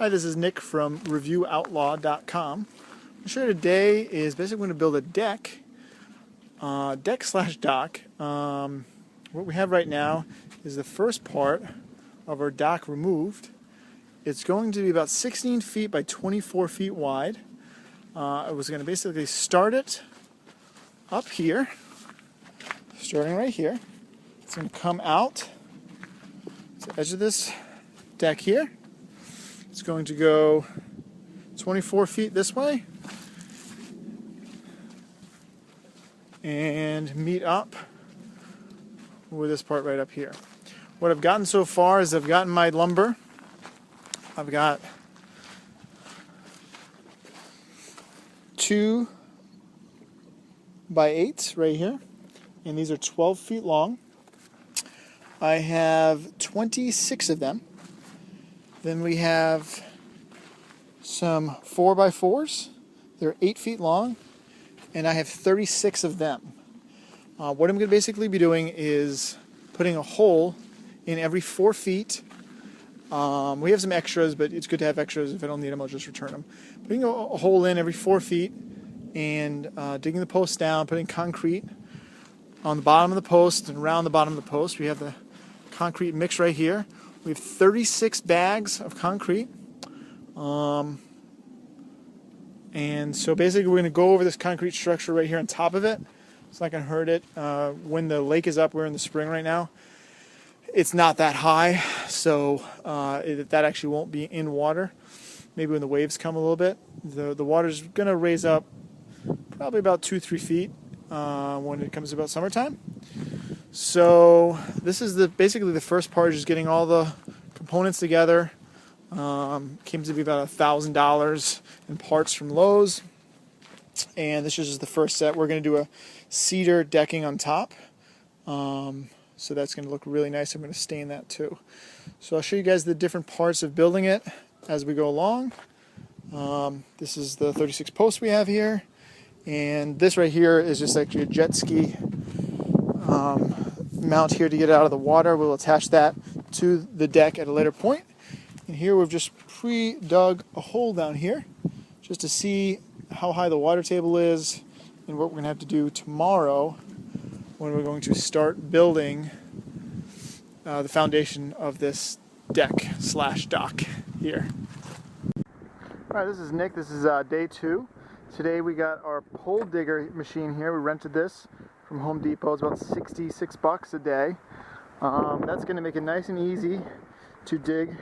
Hi, this is Nick from reviewoutlaw.com. What I'm show you today is basically going to build a deck slash dock. What we have right now is the first part of our dock removed. It's going to be about 16 feet by 24 feet wide. I was going to basically start it up here, starting right here. It's going to come out to the edge of this deck here. It's going to go 24 feet this way and meet up with this part right up here. What I've gotten so far is I've gotten my lumber. I've got 2 by 8 right here, and these are 12 feet long. I have 26 of them. Then we have some 4 by 4s. They're 8 feet long, and I have 36 of them. What I'm going to basically be doing is putting a hole in every 4 feet. We have some extras, but it's good to have extras. If I don't need them, I'll just return them. Putting a hole in every 4 feet and digging the post down, putting concrete on the bottom of the post and around the bottom of the post. We have the concrete mix right here. We have 36 bags of concrete. And so basically we're going to go over this concrete structure right here on top of it. It's not going to hurt it. When the lake is up, we're in the spring right now, it's not that high, so that actually won't be in water. Maybe when the waves come a little bit. The water's going to raise up probably about 2-3 feet when it comes about summertime. So this is basically the first part, just getting all the components together. Came to be about $1,000 in parts from Lowe's, and this is just the first set. We're going to do a cedar decking on top, so that's going to look really nice. I'm going to stain that too. So I'll show you guys the different parts of building it as we go along. This is the 36 posts we have here, and this right here is just actually a jet ski mount here to get it out of the water. We'll attach that to the deck at a later point. And here we've just pre-dug a hole down here just to see how high the water table is and what we're going to have to do tomorrow when we're going to start building the foundation of this deck slash dock here. Alright, this is Nick. This is day 2. Today we got our pole digger machine here. We rented this from Home Depot. It's about $66 a day. That's going to make it nice and easy to dig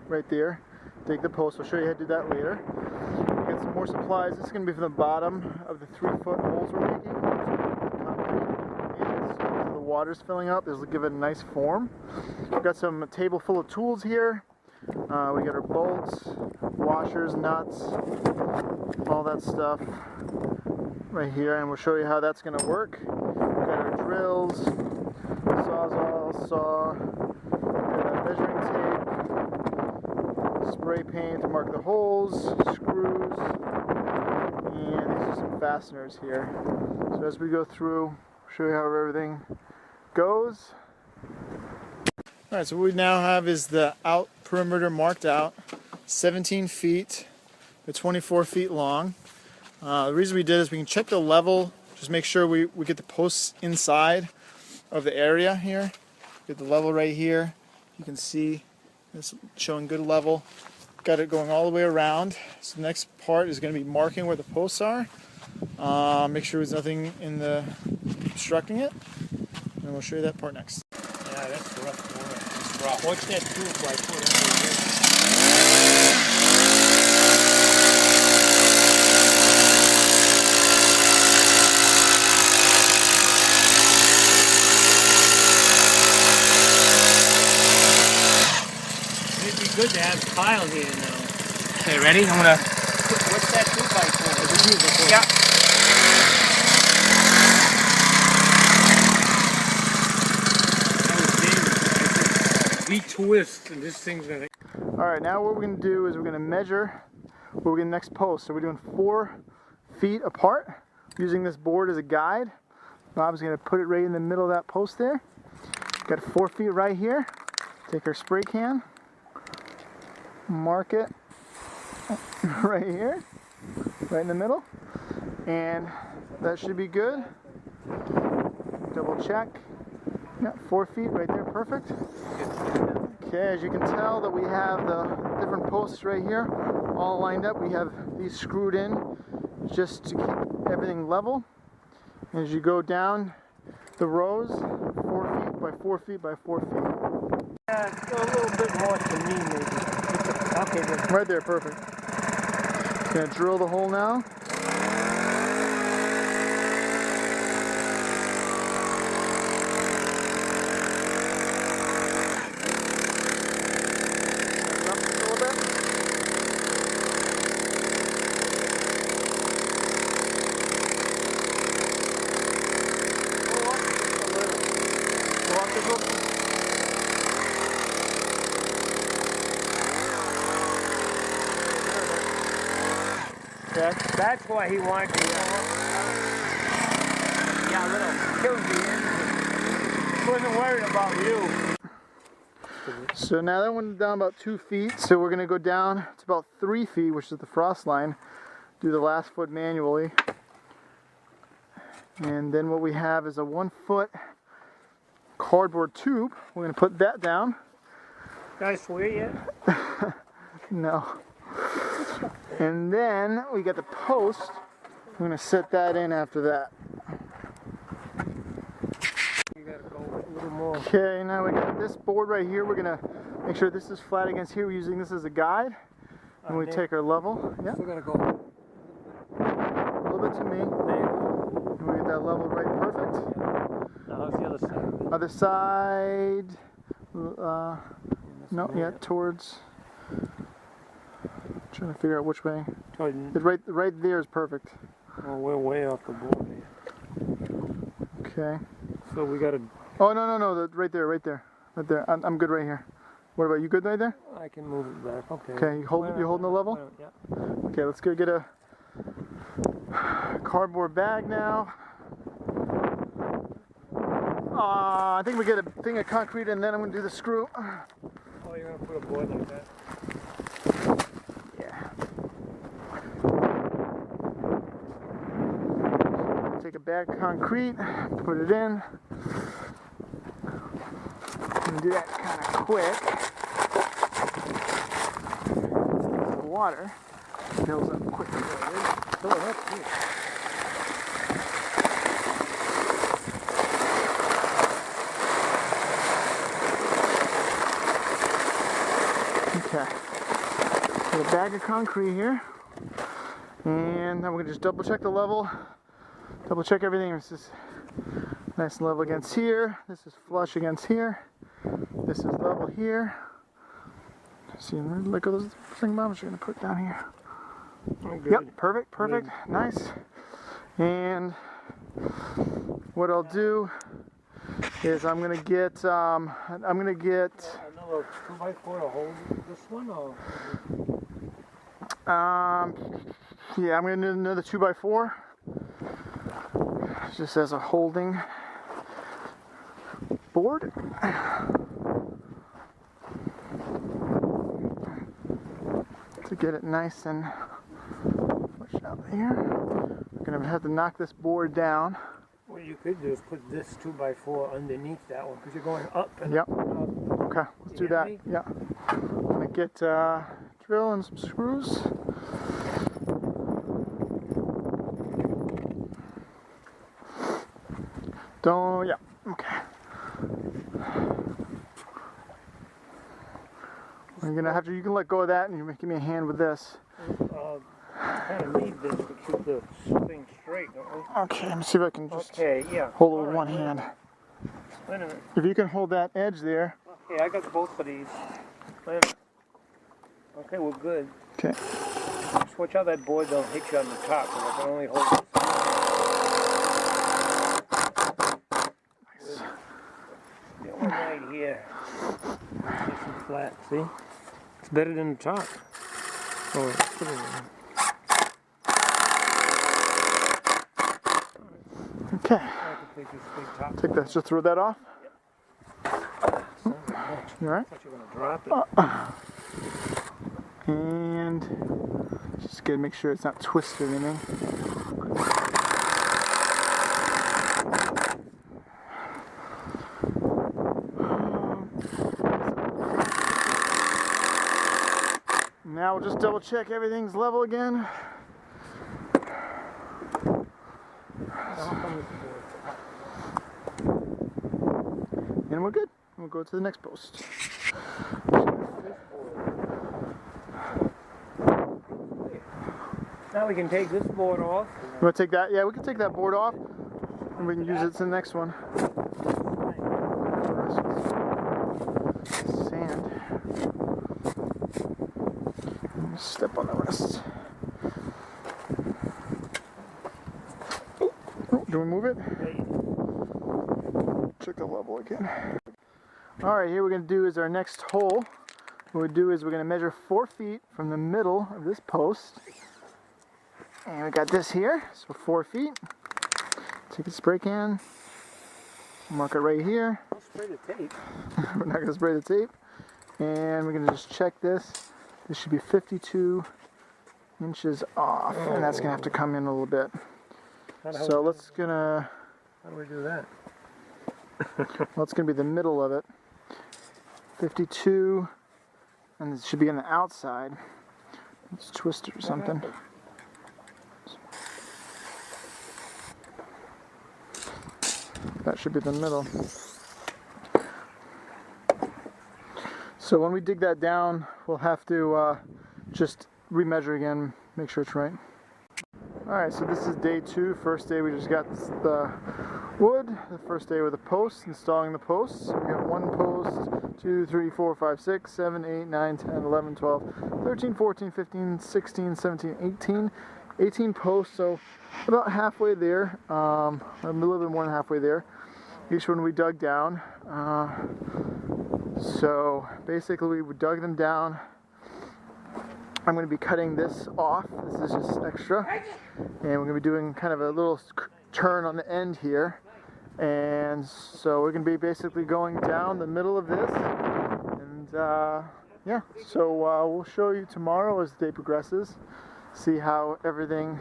right there. Dig the post. I'll show you how to do that later. We got some more supplies. This is going to be from the bottom of the 3-foot holes we're making. And so the water's filling up. This will give it a nice form. We've got some table full of tools here. We got our bolts, washers, nuts, all that stuff right here, and we'll show you how that's going to work. We've got our drills, sawzall, saw, measuring tape, spray paint to mark the holes, screws, and these are some fasteners here. So as we go through, I'll show you how everything goes. Alright, so what we now have is the out perimeter marked out, 17 feet by 24 feet long. The reason we did is we can check the level, just make sure we get the posts inside of the area here. Get the level right here. You can see it's showing good level. Got it going all the way around. So the next part is going to be marking where the posts are. Make sure there's nothing in the obstructing it. And we'll show you that part next. Yeah, that's rough work. It's rough. Watch that 2 by 4 under here. Good to have pile here now. Okay, ready? I'm gonna. What's that 2 by 4? Yeah. That was dangerous. We twist, and this thing's gonna. All right, now what we're gonna do is we're gonna measure where we're gonna next post. So we're doing 4 feet apart, using this board as a guide. Bob's gonna put it right in the middle of that post there. Got 4 feet right here. Take our spray can. Mark it right here, right in the middle, and that should be good. Double check. Yeah, 4 feet right there, perfect. Okay, as you can tell that we have the different posts right here all lined up. We have these screwed in just to keep everything level. As you go down the rows, 4 feet by 4 feet by 4 feet. Yeah, a little bit more to me, maybe. Okay, good. Right there, perfect. Gonna drill the hole now. That's why he wanted to. Yeah, little kills the engine. He wasn't worried about you. So now that one's down about 2 feet, so we're gonna go down to about 3 feet, which is the frost line. Do the last foot manually. And then what we have is a 1 foot cardboard tube. We're gonna put that down. Can I swear yet? No. And then we got the post. We're gonna set that in after that. You gotta go a little more. Okay, now we got this board right here. We're gonna make sure this is flat against here. We're using this as a guide. And we take our level. Yeah. We're gonna go A little bit to me. there. And we get that level right perfect. Now how's the other side? Other side. No, yeah, towards. Trying to figure out which way. Right there is perfect. Well, we're way off the board here. Okay. So we gotta. Oh no, right there, right there. I'm good right here. What about you? Good right there? I can move it back. Okay. Okay, you holding the level? Yeah. Okay, let's go get a cardboard bag now. I think we get a thing of concrete and then I'm gonna do the screw. Oh, you're gonna put a board like that? Yeah. Take a bag of concrete, put it in. And do that kind of quick. The water builds up quickly. Fill it up quick. Okay. Got a bag of concrete here. And now we're going to just double check the level. Double check everything. This is nice and level against here. This is flush against here. This is level here. See, look at those thing bombs you're going to put down here. Yep, perfect. Good. Nice. And what I'll do is I'm gonna get another 2x4 to hold this one, or? Yeah, I'm gonna need another 2x4 just as a holding board. To get it nice and pushed out here. I'm gonna have to knock this board down. What you could do is put this 2x4 underneath that one, because you're going up and Yep. up and up. Okay, let's do that. Yeah. I'm gonna get drill and some screws. Yeah, okay. You're gonna have to, you can let go of that and you're making me a hand with this. Kind of need this to keep the thing straight, don't we? Okay, let me see if I can just yeah. hold it with one hand. Wait a minute. If you can hold that edge there. Okay, I got both of these. Wait a minute. Okay, we're good. Okay. Just watch out that board don't hit you on the top, because I can only hold this. Nice. The one right here. Nice and flat, see? It's better than the top. Oh, put it in. Okay. I can take this big top. Take that, just throw that off. Yep. You alright? I thought you were going to drop it. And Just gotta make sure it's not twisted or anything. Now we'll just double check everything's level again. And we're good. We'll go to the next post. Now we can take this board off. You want to take that? Yeah, we can take that board off and we can use it to the next one. Sand. Step on the rest. Oh, do we move it? Check the level again. Alright, here we're going to do is our next hole. What we do is we're going to measure 4 feet from the middle of this post. And we got this here, so 4 feet. Take a spray can, mark it right here. I'll spray the tape. We're not going to spray the tape. And we're going to just check this. This should be 52 inches off, and that's going to have to come in a little bit. So let's gonna. How do we do that? Well, it's going to be the middle of it. 52, and it should be on the outside. Let's twist it or something. That should be the middle. So when we dig that down, we'll have to just remeasure again, make sure it's right. Alright, so this is day 2. First day we just got the wood. The first day with the posts, installing the posts. So we got 1 post, 2, 3, 4, 5, 6, 7, 8, 9, 10, 11, 12, 13, 14, 15, 16, 17, 18. 18 posts, so about halfway there. A little bit more than halfway there. Each one we dug down. So basically we dug them down. I'm going to be cutting this off. This is just extra. And we're going to be doing kind of a little turn on the end here. And so we're going to be basically going down the middle of this. And yeah, so we'll show you tomorrow as the day progresses. See how everything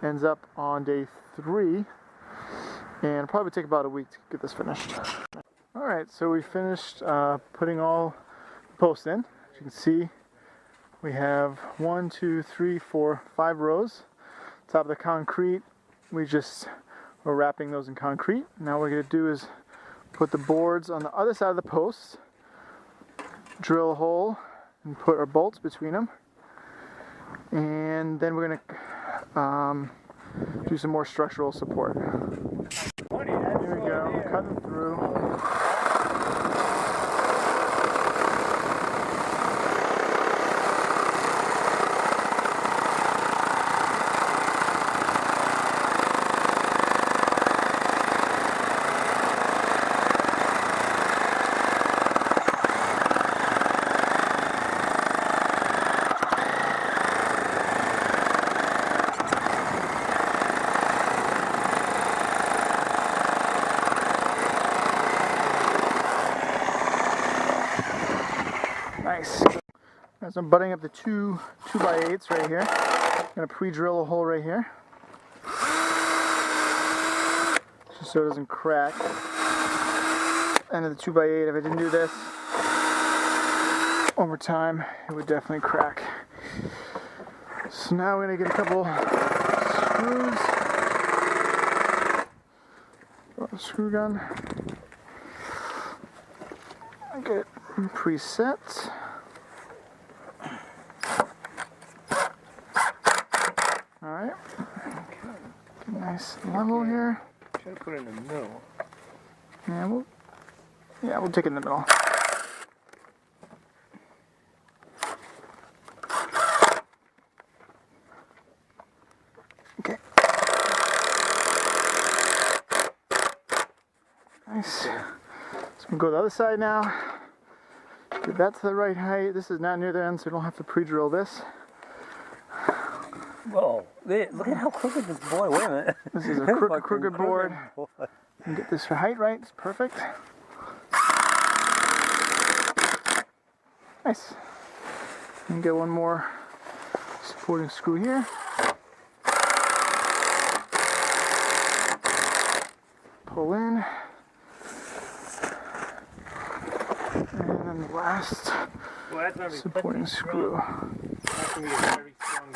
ends up on day 3. And it'll probably take about a week to get this finished. Alright, so we finished putting all the posts in. As you can see, we have 1, 2, 3, 4, 5 rows. Top of the concrete, we just are wrapping those in concrete. Now what we're going to do is put the boards on the other side of the posts, drill a hole, and put our bolts between them. And then we're going to do some more structural support. Here we go, cutting through. Nice. So I'm butting up the 2x8s right here. I'm going to pre-drill a hole right here, just so it doesn't crack. And the 2x8, if I didn't do this over time, it would definitely crack. So now we're going to get a couple screws. A screw gun. Get it preset. Alright. Get a nice level here. Should have put it in the middle. Yeah, we'll take it in the middle. Okay. Nice. So we'll go to the other side now. Get that to the right height. This is not near the end, so we don't have to pre-drill this. Whoa, look at how crooked this board, wait a minute. This is a crooked board. And get this height right, it's perfect. Nice. And get one more supporting screw here. Pull in. And then the last supporting screw. That's gonna be a very strong.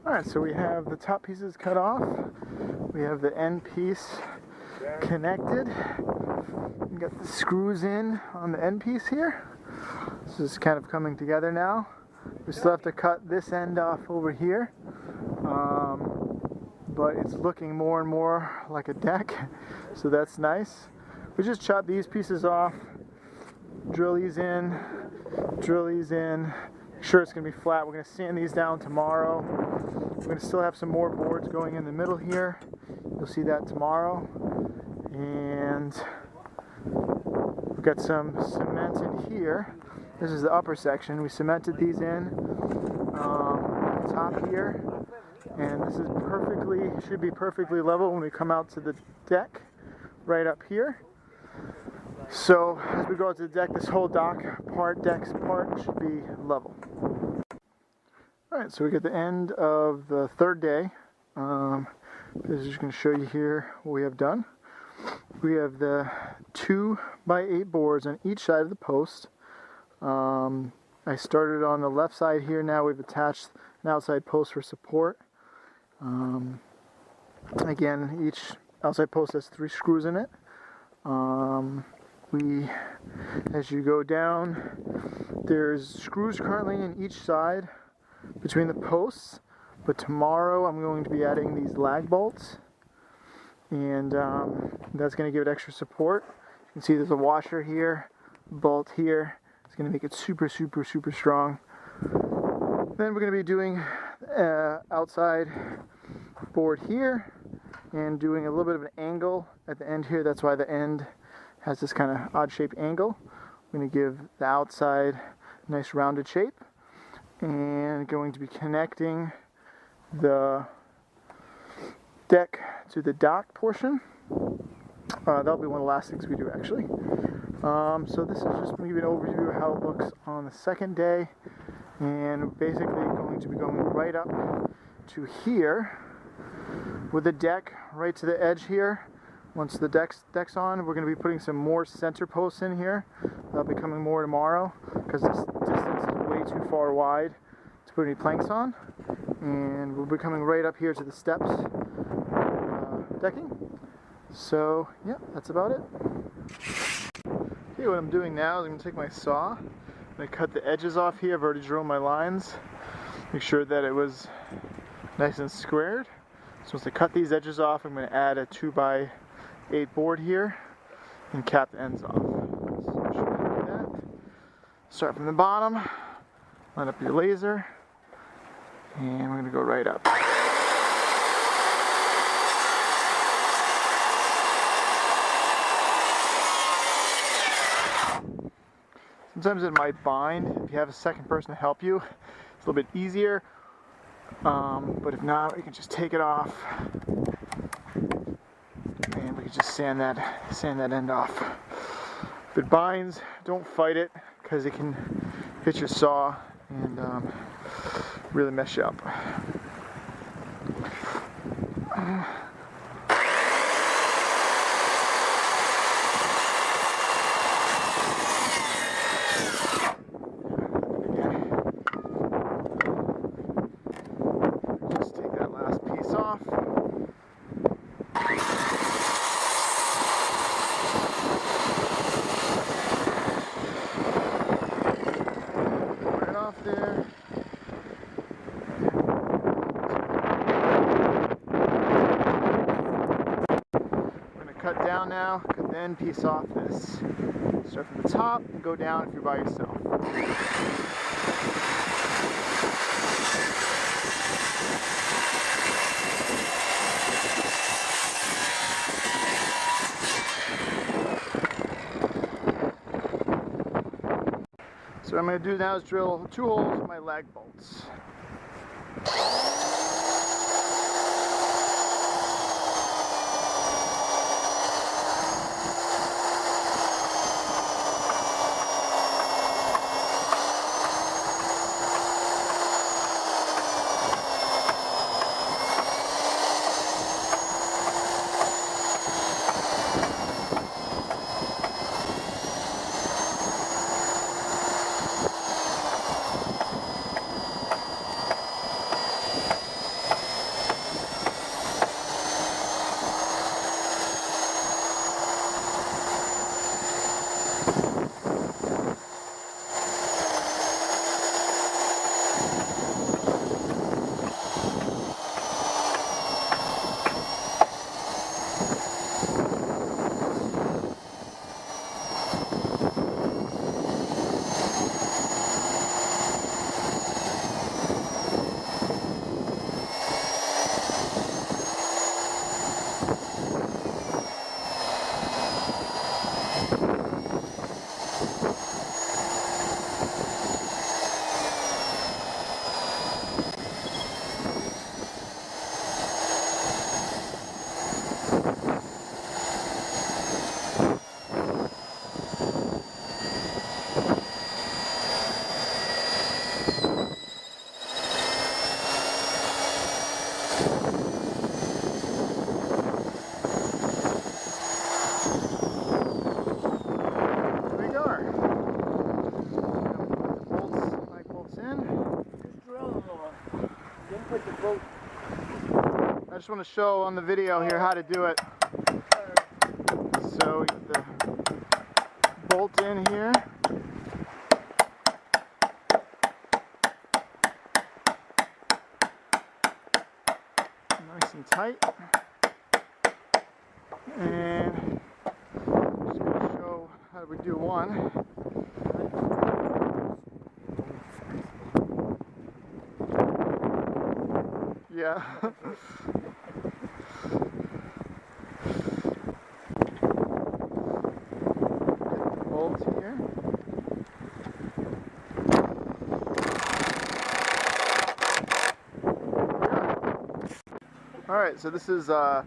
Alright, so we have the top pieces cut off. We have the end piece connected. We got the screws in on the end piece here. This is kind of coming together now. We still have to cut this end off over here. But it's looking more and more like a deck, so that's nice. We just chop these pieces off, drill these in, make sure it's going to be flat. We're going to sand these down tomorrow. We're going to still have some more boards going in the middle here. You'll see that tomorrow. And we've got some cement in here. This is the upper section. We cemented these in on the top here. And this is should be perfectly level when we come out to the deck right up here. So as we go out to the deck, this whole deck part should be level. Alright, so we get the end of the third day. This is just going to show you here what we have done. We have the 2x8 boards on each side of the post. I started on the left side here. Now we've attached an outside post for support. Again, each outside post has 3 screws in it. As you go down, there's screws currently in each side between the posts, but tomorrow I'm going to be adding these lag bolts, and that's going to give it extra support. You can see there's a washer here, bolt here. It's going to make it super strong. Then we're going to be doing outside board here and doing a little bit of an angle at the end here. That's why the end has this kind of odd shaped angle. I'm going to give the outside a nice rounded shape, and going to be connecting the deck to the dock portion. That'll be one of the last things we do, actually. So this is just going to give you an overview of how it looks on the second day, and basically going to be going right up to here with the deck right to the edge here. Once the deck's on, we're going to be putting some more center posts in here. That'll be coming more tomorrow because this distance is way too far wide to put any planks on. And we'll be coming right up here to the steps decking. So yeah, that's about it. Okay, what I'm doing now is I'm going to take my saw. I'm going to cut the edges off here. I've already drilled my lines. Make sure that it was nice and squared. So once I cut these edges off, I'm going to add a 2x8 board here and cap the ends off. So I should do that. Start from the bottom, line up your laser, and we're going to go right up. Sometimes it might bind. If you have a second person to help you, it's a little bit easier. But if not, we can just take it off, and we can just sand that end off. If it binds, don't fight it, because it can hit your saw and really mess you up. Cut down now, cut the end piece off this. Start from the top and go down if you're by yourself. So what I'm going to do now is drill 2 holes with my lag bolts. I just want to show on the video here how to do it. So we get the bolt in here. Nice and tight. And I'm just going to show how we do one. Yeah. Bolt here. Alright, so this is the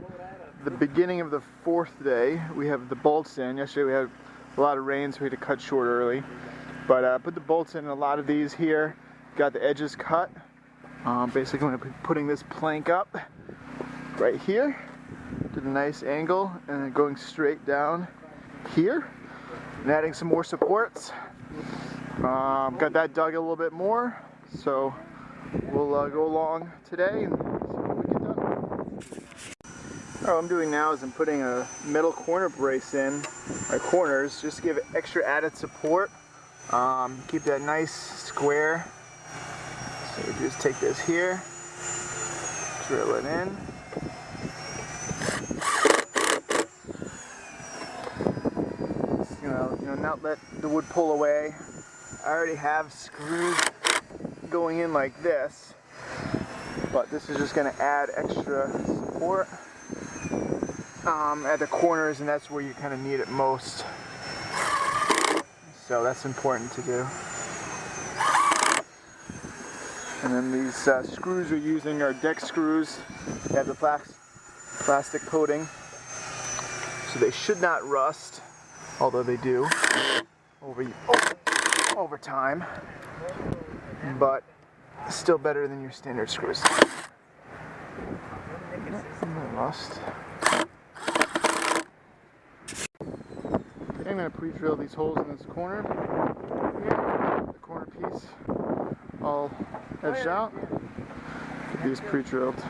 beginning of the 4th day. We have the bolts in. Yesterday we had a lot of rain, so we had to cut short early. But put the bolts in a lot of these here. Got the edges cut. Basically I'm going to be putting this plank up right here to the nice angle and then going straight down here and adding some more supports. Got that dug a little bit more, so we'll go along today and see what we get done. What I'm doing now is I'm putting a metal corner brace in my corners just to give it extra added support. Keep that nice square. So we just take this here, drill it in. Just not let the wood pull away. I already have screws going in like this, but this is just going to add extra support at the corners, and that's where you kind of need it most. So that's important to do. And then these screws we're using are deck screws. They have the plastic coating, so they should not rust, although they do over time. But still better than your standard screws. Rust. Okay, I'm going to pre-drill these holes in this corner. The corner piece all edged out. These pre-drilled.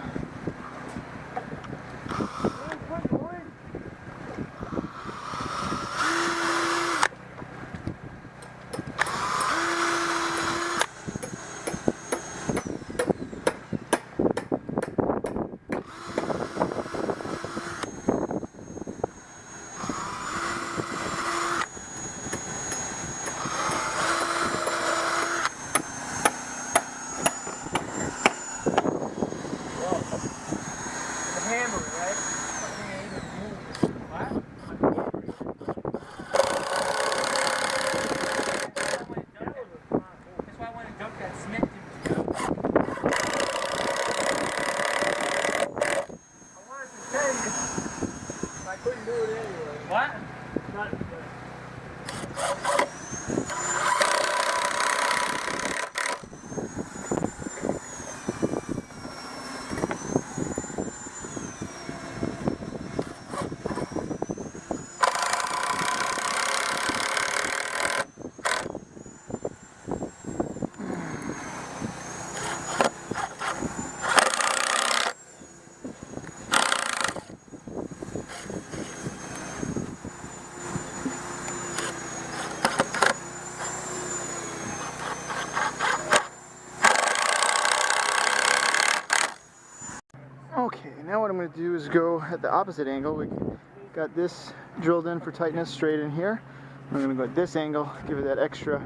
Okay, now what I'm going to do is go at the opposite angle. We got this drilled in for tightness straight in here. I'm going to go at this angle, give it that extra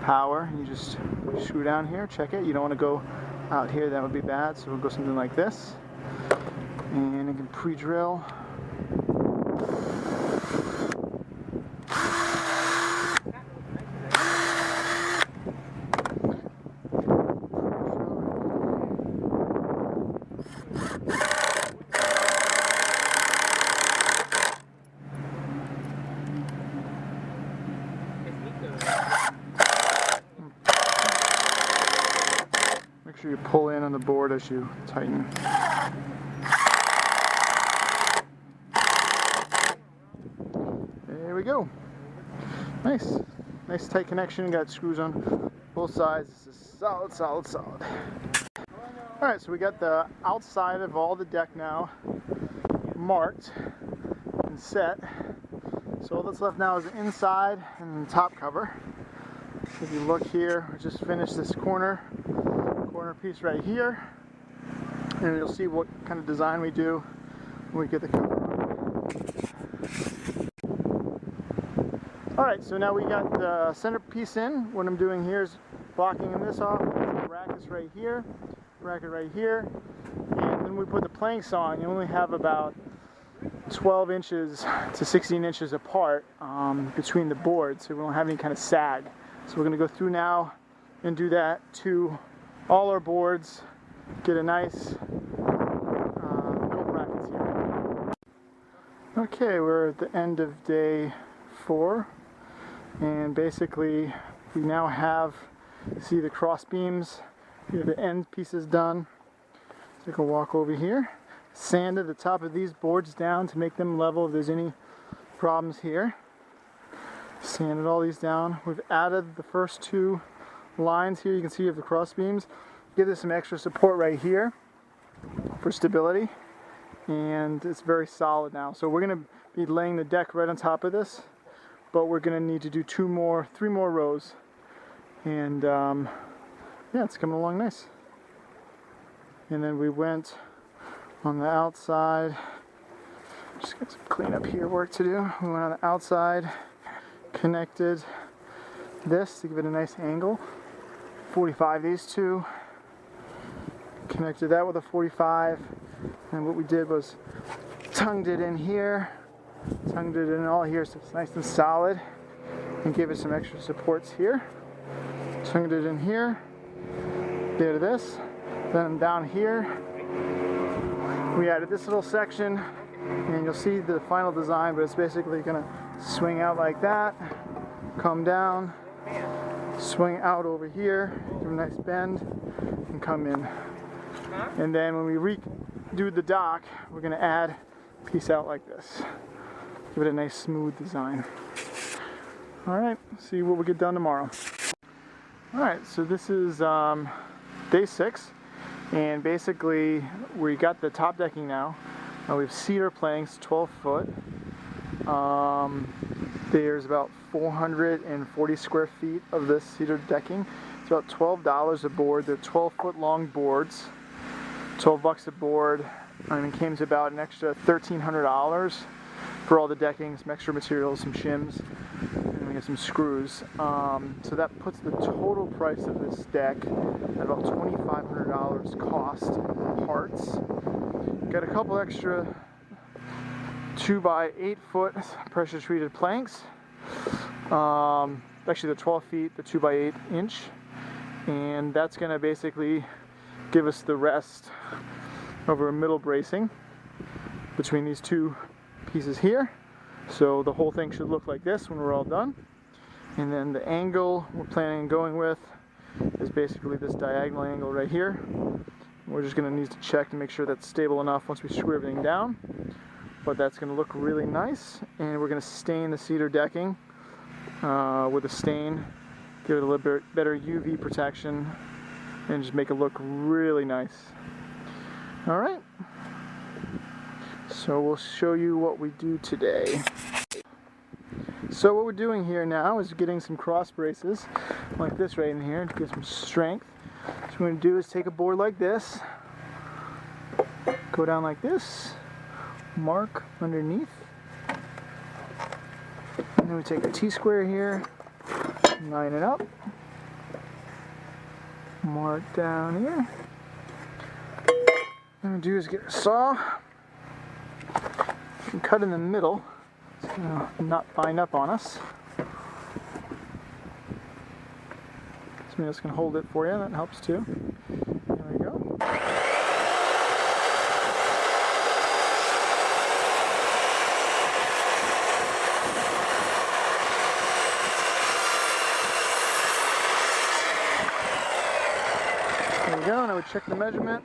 power. You just screw down here, check it. You don't want to go out here, that would be bad, so we'll go something like this. And you can pre-drill sure you pull in on the board as you tighten. There we go. Nice. Nice tight connection. Got screws on both sides. This is solid, solid, solid. Alright, so we got the outside of all the deck now marked and set. So all that's left now is the inside and the top cover. If you look here, we just finished this corner piece right here, and you'll see what kind of design we do when we get the cover on. Alright, so now we got the center piece in. What I'm doing here is blocking this off. The brackets right here, bracket right here, and then we put the planks on. You only have about 12 inches to 16 inches apart between the boards, so we don't have any kind of sag. So we're going to go through now and do that to all our boards, get a nice middle brackets here. Okay, we're at the end of day 4, and basically we now have, see the cross beams, we have the end pieces done. Take a walk over here. Sanded the top of these boards down to make them level if there's any problems here. Sanded all these down. We've added the first 2 lines here. You can see you have the cross beams. Give this some extra support right here for stability, and it's very solid now. So we're going to be laying the deck right on top of this, but we're going to need to do 3 more rows, and yeah, it's coming along nice. And then we went on the outside. Just got some cleanup here work to do. We went on the outside, connected this to give it a nice angle. 45 these two. Connected that with a 45. And what we did was tongued it in here. Tongued it in all here so it's nice and solid. And gave it some extra supports here. Tongued it in here. There to this. Then down here we added this little section, and you'll see the final design, but it's basically going to swing out like that, come down, swing out over here, give a nice bend, and come in. And then when we redo the dock, we're going to add a piece out like this. Give it a nice smooth design. Alright, see what we get done tomorrow. Alright, so this is day 6. And basically, we got the top decking now. We have cedar planks, 12 foot. There's about 440 square feet of this cedar decking. It's about $12 a board. They're 12-foot long boards, $12 a board. And it came to about an extra $1,300 for all the decking, some extra materials, some shims, and we have some screws. So that puts the total price of this deck at about $2,500 cost in parts. Got a couple extra 2x8 foot pressure treated planks. Actually, the 12 feet, the 2x8 inch, and that's going to basically give us the rest over a middle bracing between these 2 pieces here. So the whole thing should look like this when we're all done. And then the angle we're planning on going with is basically this diagonal angle right here. We're just going to need to check to make sure that's stable enough once we screw everything down. But that's going to look really nice, and we're going to stain the cedar decking with a stain, give it a little bit better UV protection, and just make it look really nice. Alright, so we'll show you what we do today. So what we're doing here now is getting some cross braces like this right in here to get some strength. So what we're going to do is take a board like this, go down like this, mark underneath, and then we take a T-square here, line it up, mark down here. What we do is get a saw and cut in the middle so it'll not bind up on us. Somebody else can hold it for you, that helps too. There we go. There we go. Now we check the measurement.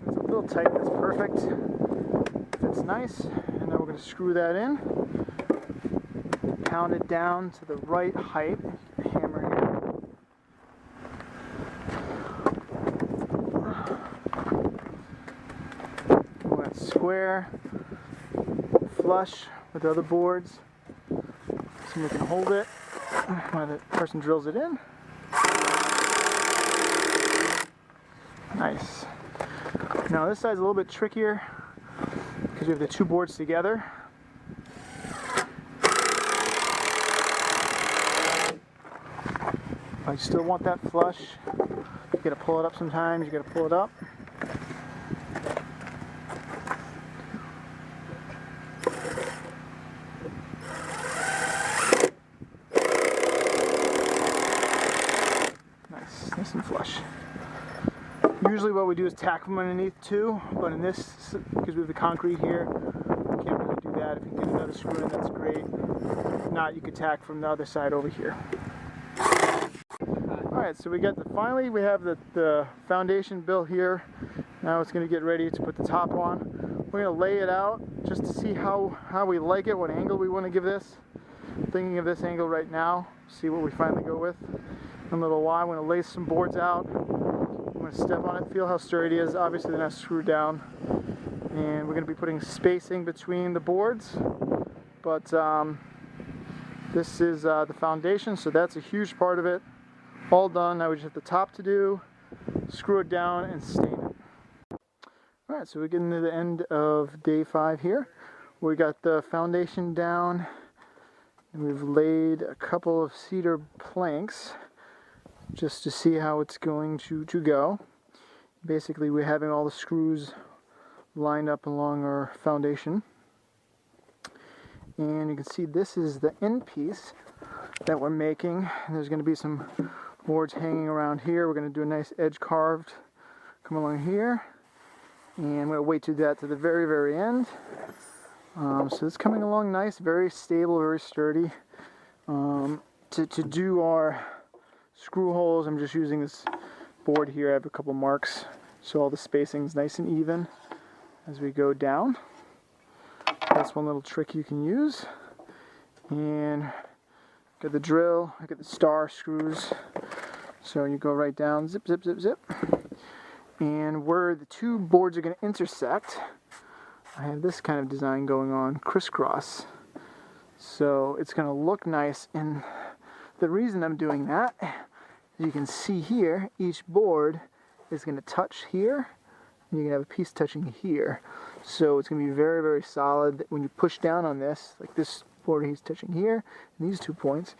It's a little tight, that's perfect. Fits nice. And then we're going to screw that in. Pound it down to the right height. Hammer here. We want square, flush with the other boards. So we can hold it while the person drills it in. Nice. Now this side's a little bit trickier because we have the two boards together. But you still want that flush. You gotta pull it up sometimes, you gotta pull it up. Nice and flush. Usually what we do is tack them underneath too, but in this, because we have the concrete here, we can't really do that. If you can get another screw in, that's great. If not, you could tack from the other side over here. Alright, so finally we have the foundation built here. Now it's going to get ready to put the top on. We're going to lay it out just to see how we like it, what angle we want to give this. I'm thinking of this angle right now, see what we finally go with in a little while. I'm going to lay some boards out. I'm going to step on it, feel how sturdy it is. Obviously they're not screwed down. And we're going to be putting spacing between the boards. But this is the foundation, so that's a huge part of it. All done. Now we just have the top to do, screw it down, and stain it. Alright, so we're getting to the end of day 5 here. We got the foundation down, and we've laid a couple of cedar planks just to see how it's going to go. Basically, we're having all the screws lined up along our foundation. And you can see this is the end piece that we're making. There's going to be some boards hanging around here. We're going to do a nice edge carved come along here, and I'm going to wait to do that to the very end. So it's coming along nice, very stable, very sturdy. To do our screw holes, I'm just using this board here. I have a couple marks so all the spacing's nice and even as we go down. That's one little trick you can use. And got the drill, I got the star screws. So you go right down, zip, zip, zip, zip. And where the two boards are going to intersect, I have this kind of design going on, crisscross. So it's going to look nice. And the reason I'm doing that, you can see here, each board is going to touch here. And you're going to have a piece touching here. So it's going to be very, very solid. When you push down on this, like this board he's touching here, and these 2 points,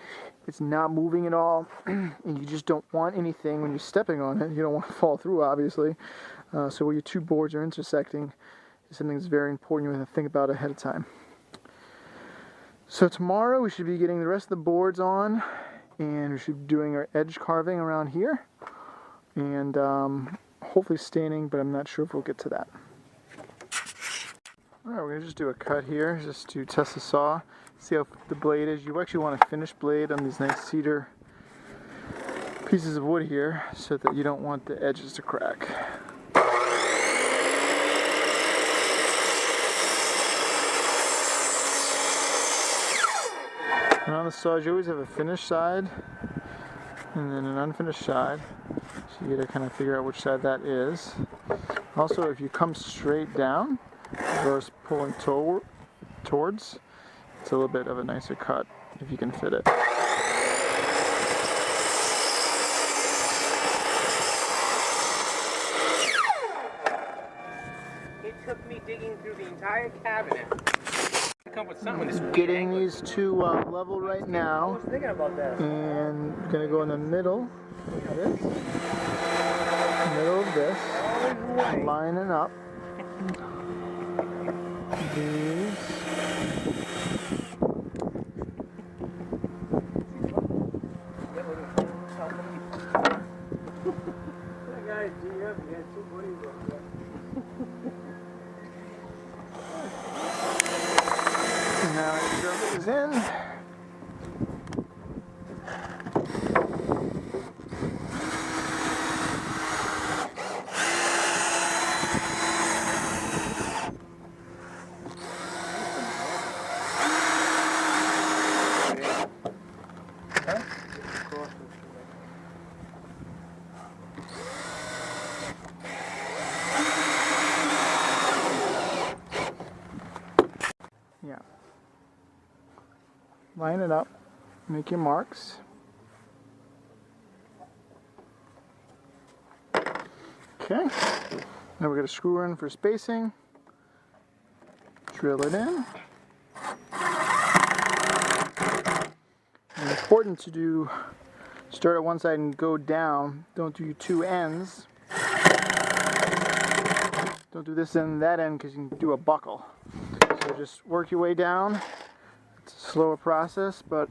it's not moving at all, and you just don't want anything when you're stepping on it. You don't want to fall through, obviously. So where your two boards are intersecting is something that's very important you have to think about ahead of time. So tomorrow we should be getting the rest of the boards on, and we should be doing our edge carving around here, and hopefully staining, but I'm not sure if we'll get to that. Alright, we're going to just do a cut here just to test the saw, see how the blade is. You actually want a finished blade on these nice cedar pieces of wood here so that you don't want the edges to crack. And on the saws you always have a finished side and then an unfinished side, so you got to kind of figure out which side that is. Also, if you come straight down versus pulling towards, it's a little bit of a nicer cut if you can fit it. It took me digging through the entire cabinet to come with something this Getting these two level right now, I was thinking about that. and I'm gonna go in the middle of this, lining up these. Now I drop these in. Yeah. Line it up, make your marks. Okay, now we're going to screw in for spacing, drill it in. And it's important to start at one side and go down. Don't do two ends. Don't do this end and that end because you can do a buckle. So just work your way down. It's a slower process, but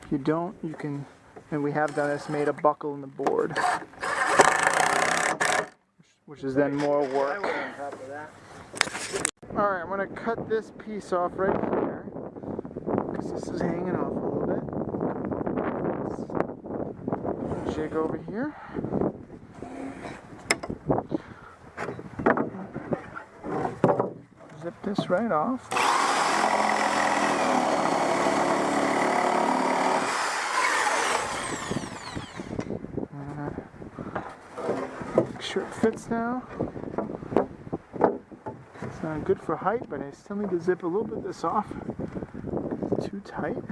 if you don't, you can, and we have done this, made a buckle in the board, which is then more work. Alright, I'm going to cut this piece off right here, because this is hanging off a little bit. Jig over here. Zip this right off. Make sure it fits now. It's not good for height, but I still need to zip a little bit of this off. It's too tight.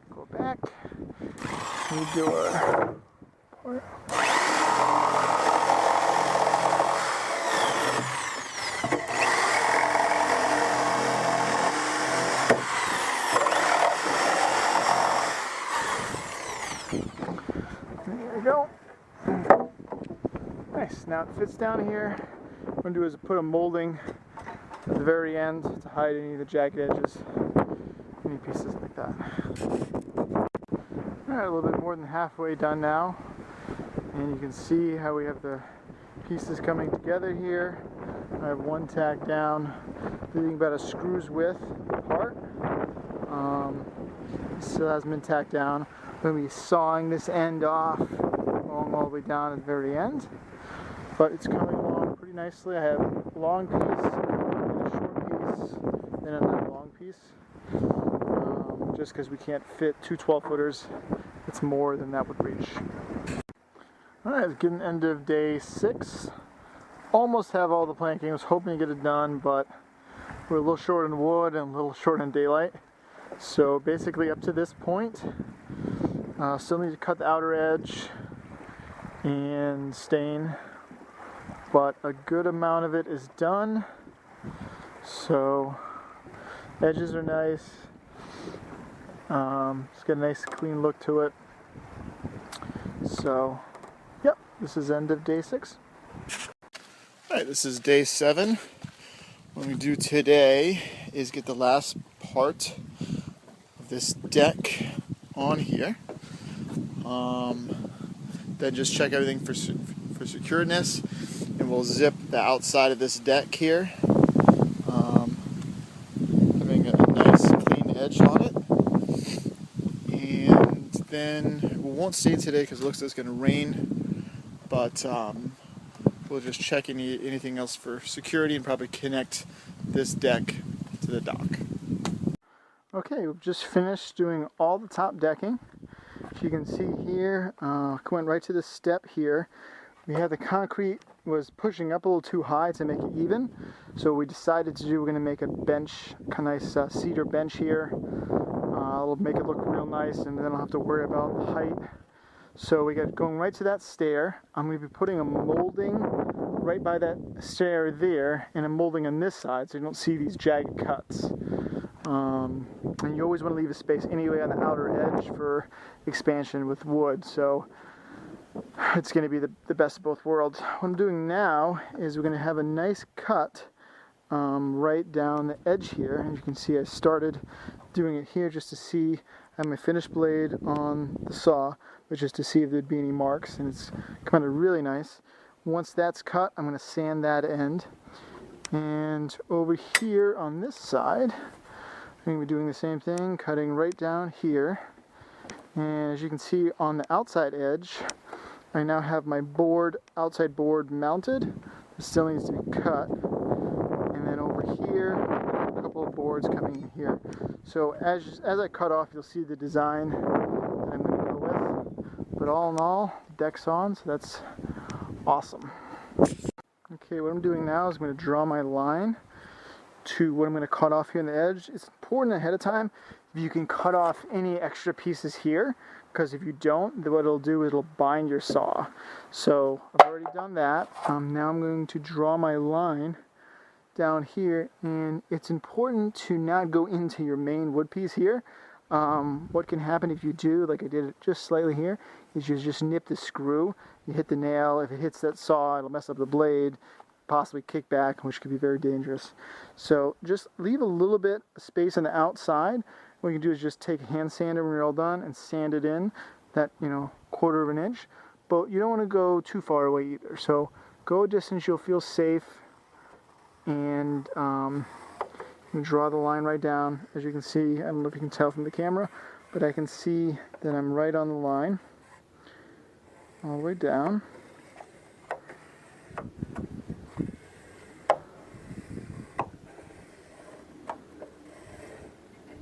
Go back. We do our part. There we go. Nice. Now it fits down here. What I'm going to do is put a molding at the very end to hide any of the jagged edges, any pieces like that. Alright, a little bit more than halfway done now. And you can see how we have the pieces coming together here. I have one tack down, leaving about a screw's width apart. Still hasn't been tacked down. I'm going to be sawing this end off going all the way down at the very end. But it's coming along pretty nicely. I have a long piece, and a short piece, then another long piece. Just because we can't fit two 12-footers, it's more than that would reach. Alright, it's getting end of day 6. Almost have all the planking. I was hoping to get it done, but we're a little short on wood and a little short on daylight. So basically up to this point, still need to cut the outer edge and stain, but a good amount of it is done. So edges are nice. It's got a nice clean look to it. So yep, this is end of day 6. Alright, this is day 7. What we do today is get the last part of this deck on here. Then just check everything for securedness, and we'll zip the outside of this deck here, having a nice clean edge on it. And then we won't stay today because it looks like it's going to rain, but we'll just check anything else for security and probably connect this deck to the dock. Okay, we've just finished doing all the top decking. As you can see here, went right to the step here. We had the concrete was pushing up a little too high to make it even, so we decided we're going to make a bench, a nice cedar bench here. It'll make it look real nice, and then I'll have to worry about the height. So we got going right to that stair. I'm going to be putting a molding right by that stair there, and a molding on this side so you don't see these jagged cuts. And you always want to leave a space anyway on the outer edge for expansion with wood, so it's going to be the best of both worlds. What I'm doing now is we're going to have a nice cut right down the edge here. As you can see, I started doing it here just to see. I have my finished blade on the saw, but just to see if there'd be any marks, and it's come out really nice. Once that's cut, I'm going to sand that end. And over here on this side, I'm going to be doing the same thing, cutting right down here. And as you can see on the outside edge, I now have my outside board mounted. It still needs to be cut. And then over here, a couple of boards coming in here. So as I cut off, you'll see the design that I'm going to go with. But all in all, the deck's on, so that's awesome. Okay. Okay, what I'm doing now is I'm going to draw my line to what I'm going to cut off here on the edge. It's important ahead of time if you can cut off any extra pieces here, because if you don't, what it'll do is it'll bind your saw. So I've already done that. Now I'm going to draw my line down here, and it's important to not go into your main wood piece here. What can happen if you do, like I did it just slightly here, is you just nip the screw, you hit the nail. If it hits that saw, it'll mess up the blade, possibly kick back, which could be very dangerous. So just leave a little bit of space on the outside. What you can do is just take a hand sander when you're all done and sand it in that, 1/4 of an inch. But you don't want to go too far away either. So go a distance you'll feel safe, and draw the line right down. As you can see, I don't know if you can tell from the camera, but I can see that I'm right on the line all the way down.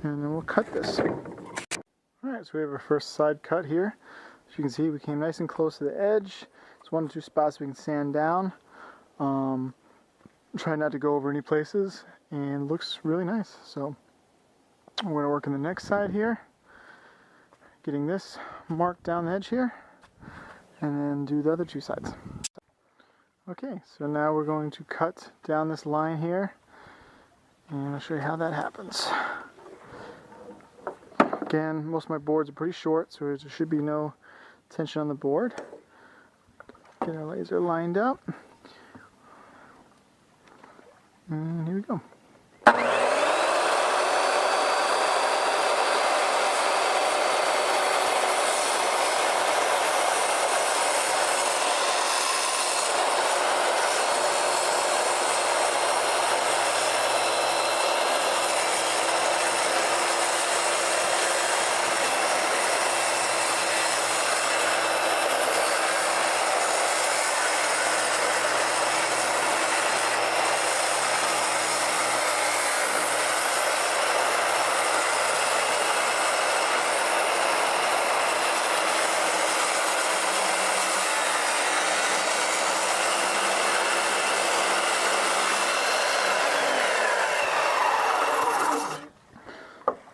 And then we'll cut this. Alright, so we have our first side cut here. As you can see, we came nice and close to the edge. It's 1 or 2 spots we can sand down. Try not to go over any places, and looks really nice. So we're going to work on the next side here, getting this marked down the edge here, and then do the other 2 sides. Okay, so now we're going to cut down this line here, and I'll show you how that happens. Again, most of my boards are pretty short, so there should be no tension on the board. Get our laser lined up. And here we go.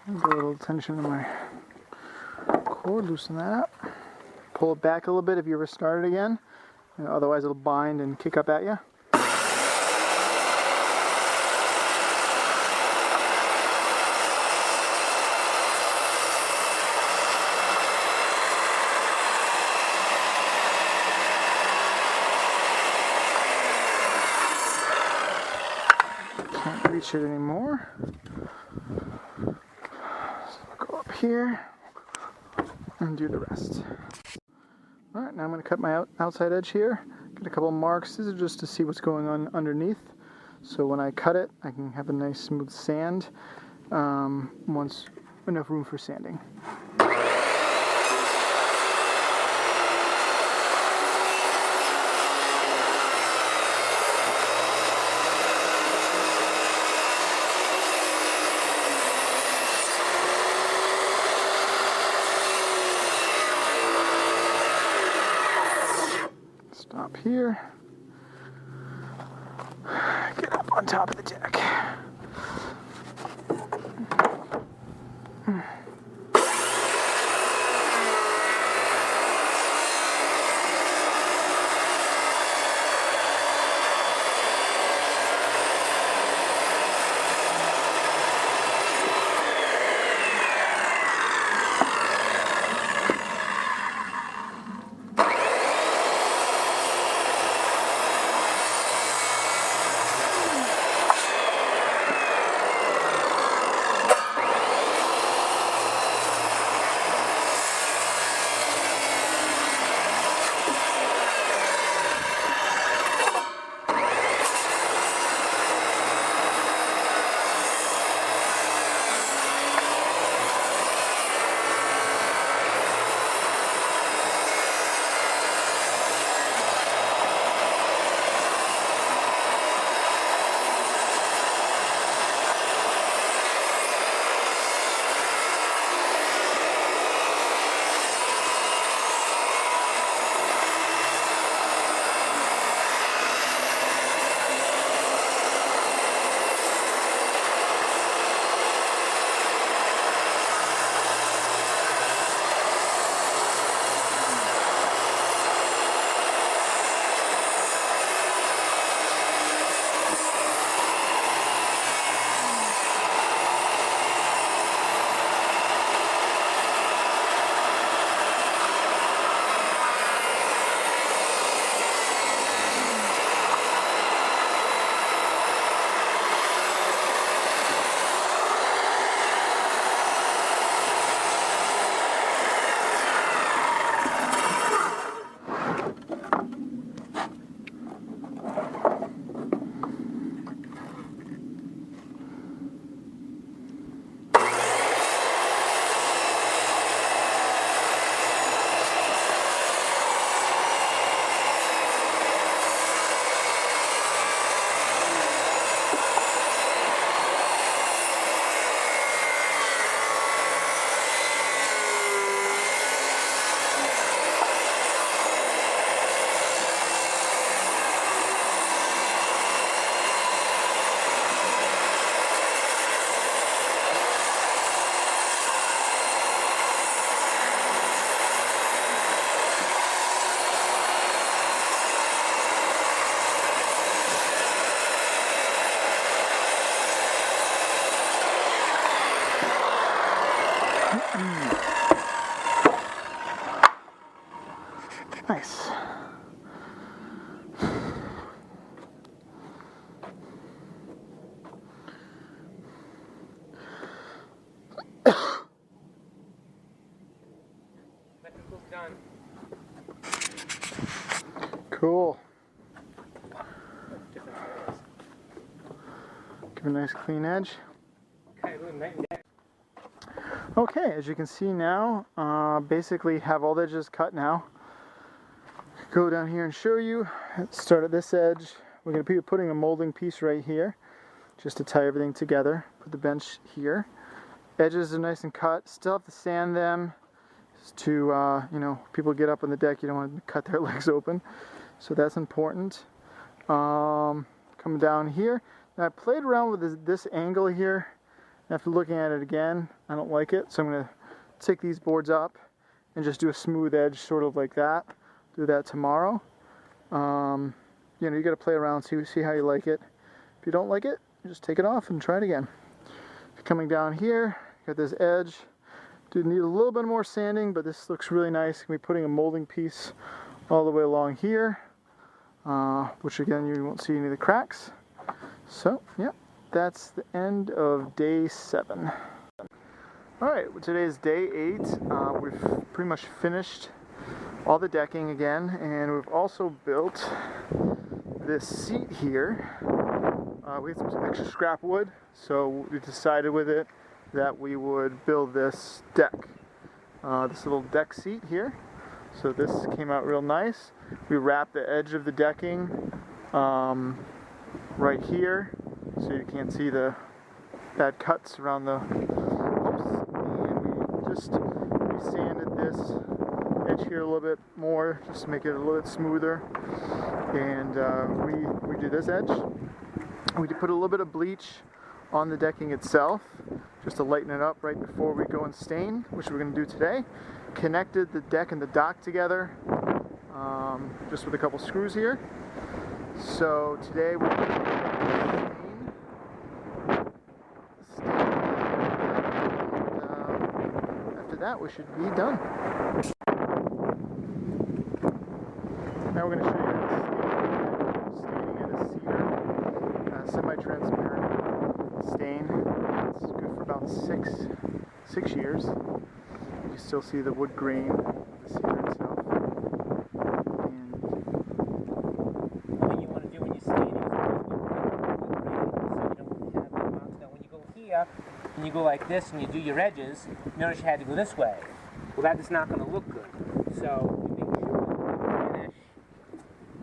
Get a little tension in my cord, loosen that up. Pull it back a little bit if you ever start it again. Otherwise it'll bind and kick up at you. Can't reach it anymore. Go up here and do the rest. Alright, now I'm going to cut my outside edge here. Get a couple marks. This is just to see what's going on underneath. So when I cut it, I can have a nice smooth sand once enough room for sanding. Stop here. Get up on top of the deck. Cool. Give a nice clean edge. Okay, as you can see now, basically have all the edges cut now. Go down here and show you. Let's start at this edge. We're going to be putting a molding piece right here, just to tie everything together. Put the bench here. Edges are nice and cut. Still have to sand them, just to you know, people get up on the deck. You don't want to cut their legs open, so that's important. Coming down here. Now I played around with this angle here. After looking at it again, I don't like it, so I'm going to take these boards up and just do a smooth edge, sort of like that. Do that tomorrow. You know, you got to play around, see how you like it. If you don't like it, you just take it off and try it again. Coming down here, got this edge. Do need a little bit more sanding, but this looks really nice. Gonna be putting a molding piece all the way along here, which again you won't see any of the cracks. So yeah, that's the end of day 7. All right, well, today is day 8. We've pretty much finished all the decking again, and we've also built this seat here. We had some extra scrap wood, so we decided with it that we would build this deck, this little deck seat here. So this came out real nice. We wrapped the edge of the decking right here, so you can't see the bad cuts around the posts. And we just sanded this edge here a little bit more, just to make it a little bit smoother. And we do this edge. We put a little bit of bleach on the decking itself, just to lighten it up right before we go and stain, which we're going to do today. Connected the deck and the dock together, just with a couple screws here. So today we're going to stain. And after that we should be done. Now we're going to show you staining at a cedar, semi-transparent stain. It's good for about six years. You still see the wood grain of the cedar itself. And what you want to do when you stain is so you don't have the marks. Now when you go here and you go like this and you do your edges, notice you had to go this way. Well, that is not going to look good. So you make sure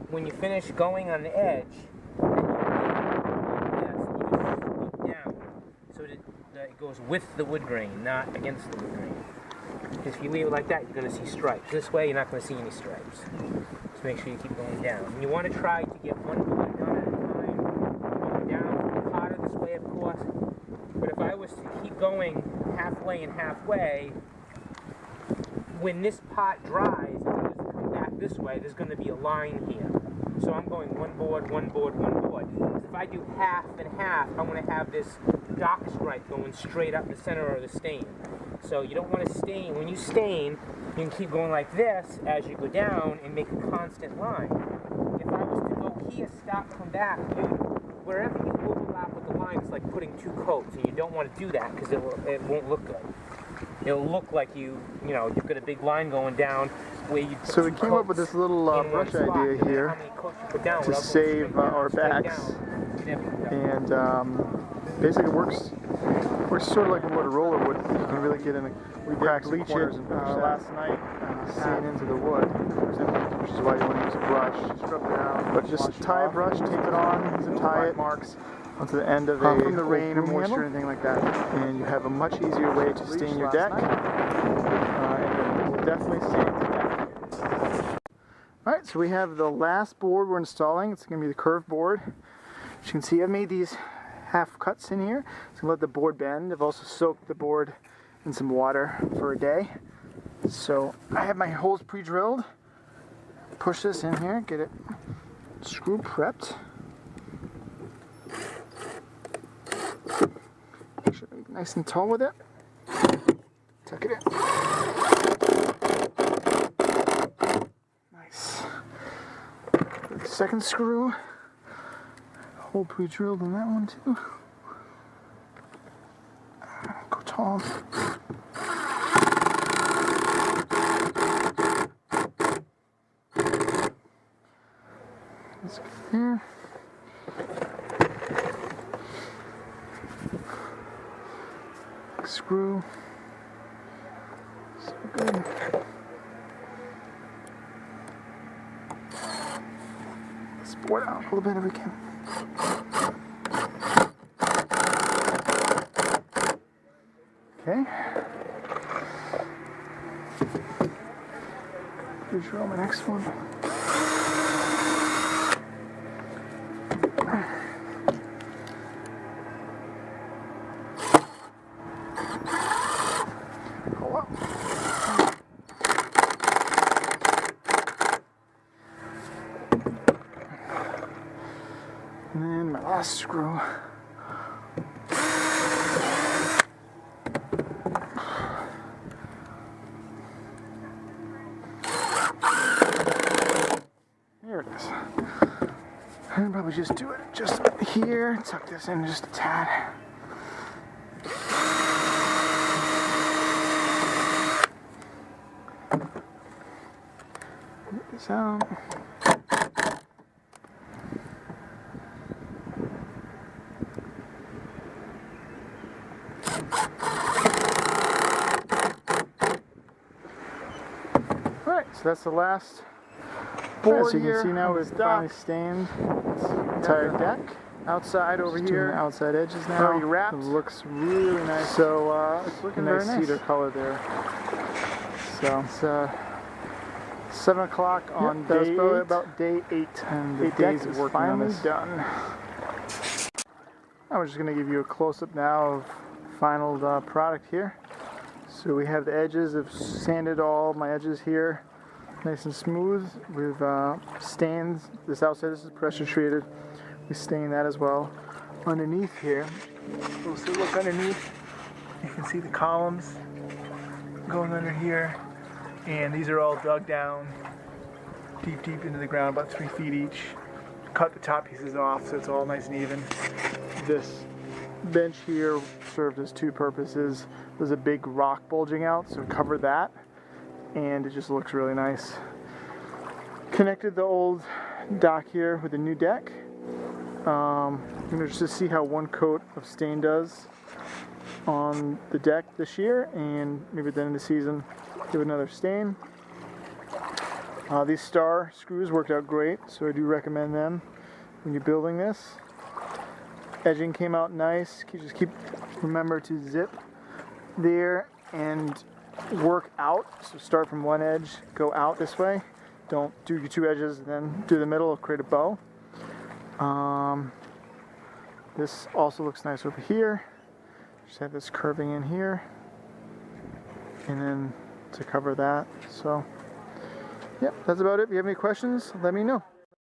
when you finish going on the edge, it goes with the wood grain, not against the wood grain. Because if you leave it like that, you're going to see stripes. This way, you're not going to see any stripes. So make sure you keep going down. And you want to try to get one board done at a time. Going down harder this way, of course. But if I was to keep going halfway and halfway, when this part dries, and it doesn't come back this way, there's going to be a line here. So I'm going one board, one board, one board. If I do half and half, I'm going to have this dock stripe going straight up the center of the stain. So you don't want to stain. When you stain, you can keep going like this as you go down and make a constant line. If I was to go here, stop, come back, wherever you overlap with the line, it's like putting 2 coats, and you don't want to do that because it won't look good. It'll look like you've got a big line going down where you. So we came up with this little brush idea here to save our backs, and basically it works sort of like what a roller would. You can really get in we did bleach it last night, seeing into the wood, which is why you want to use a brush. But just tie a brush, tape it on, tie it marks onto the end of from the rain or moisture or anything like that, and you have a much easier way to stain your deck, and it will definitely stain the deck. Alright, so we have the last board we're installing. It's going to be the curved board. As you can see, I've made these half cuts in here, so I'm going to let the board bend. I've also soaked the board in some water for a day. So I have my holes pre-drilled. Push this in here, get it screw prepped. Make sure I'm nice and tall with it. Tuck it in. Nice. The second screw. Hole pre-drilled in that one too. Go tall. screw. So good. Let's pour it out a little bit if we can. Okay. Here's drill my next one. Pull up. And then my last screw. There it is. And probably just do it just here. Tuck this in just a tad. Get this out. Alright, so that's the last board. So you can see now we've finally stained the entire deck. Outside over here, the outside edges now. Already wrapped. It looks really nice. So it's looking very nice. Cedar color there. So it's 7 o'clock on day 8. About day 8, and the deck is finally done. I'm just going to give you a close-up now of final product here. So we have the edges. I've sanded all my edges here, nice and smooth. We've stained this outside. This is pressure treated. We stain that as well. Underneath here, closer look underneath. You can see the columns going under here, and these are all dug down deep into the ground, about 3 feet each. Cut the top pieces off so it's all nice and even. This bench here served as 2 purposes. There's a big rock bulging out, so cover that, and it just looks really nice. Connected the old dock here with the new deck. Just to see how 1 coat of stain does on the deck this year, and maybe at the end of the season give another stain. These star screws worked out great, so I do recommend them when you're building this. Edging came out nice. Just remember to zip there and work out. So start from one edge, go out this way. Don't do your 2 edges and then do the middle. It'll create a bow. This also looks nice over here. Just have this curving in here, and then to cover that. So, yep, that's about it. If you have any questions, let me know.